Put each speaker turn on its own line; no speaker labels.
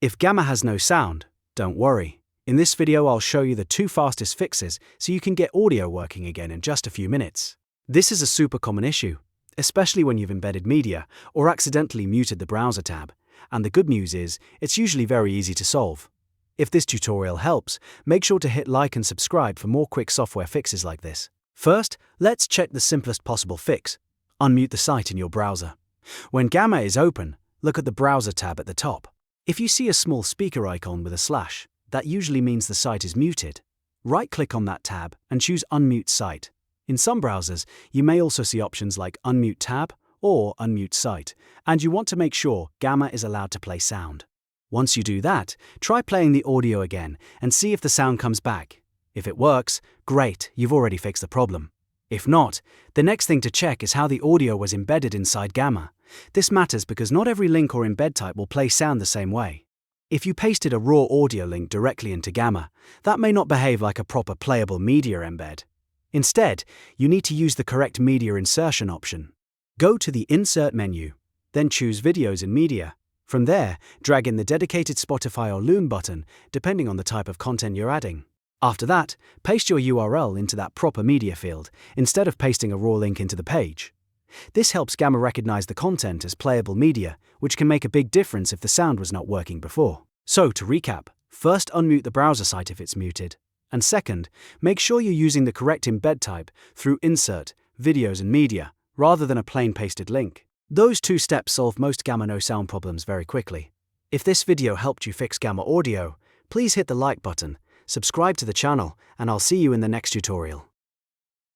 If Gamma has no sound, don't worry. In this video I'll show you the 2 fastest fixes so you can get audio working again in just a few minutes. This is a super common issue, especially when you've embedded media or accidentally muted the browser tab, and the good news is it's usually very easy to solve. If this tutorial helps, make sure to hit like and subscribe for more quick software fixes like this. First, let's check the simplest possible fix. Unmute the site in your browser. When Gamma is open, look at the browser tab at the top. If you see a small speaker icon with a slash, that usually means the site is muted. Right-click on that tab and choose Unmute Site. In some browsers, you may also see options like Unmute Tab or Unmute Site, and you want to make sure Gamma is allowed to play sound. Once you do that, try playing the audio again and see if the sound comes back. If it works, great, you've already fixed the problem. If not, the next thing to check is how the audio was embedded inside Gamma. This matters because not every link or embed type will play sound the same way. If you pasted a raw audio link directly into Gamma, that may not behave like a proper playable media embed. Instead, you need to use the correct media insertion option. Go to the Insert menu, then choose Videos and Media. From there, drag in the dedicated Spotify or Loom button, depending on the type of content you're adding. After that, paste your URL into that proper media field, instead of pasting a raw link into the page. This helps Gamma recognize the content as playable media, which can make a big difference if the sound was not working before. So, to recap, first unmute the browser site if it's muted, and second, make sure you're using the correct embed type through Insert, Videos and Media, rather than a plain pasted link. Those 2 steps solve most Gamma no sound problems very quickly. If this video helped you fix Gamma audio, please hit the like button, subscribe to the channel, and I'll see you in the next tutorial.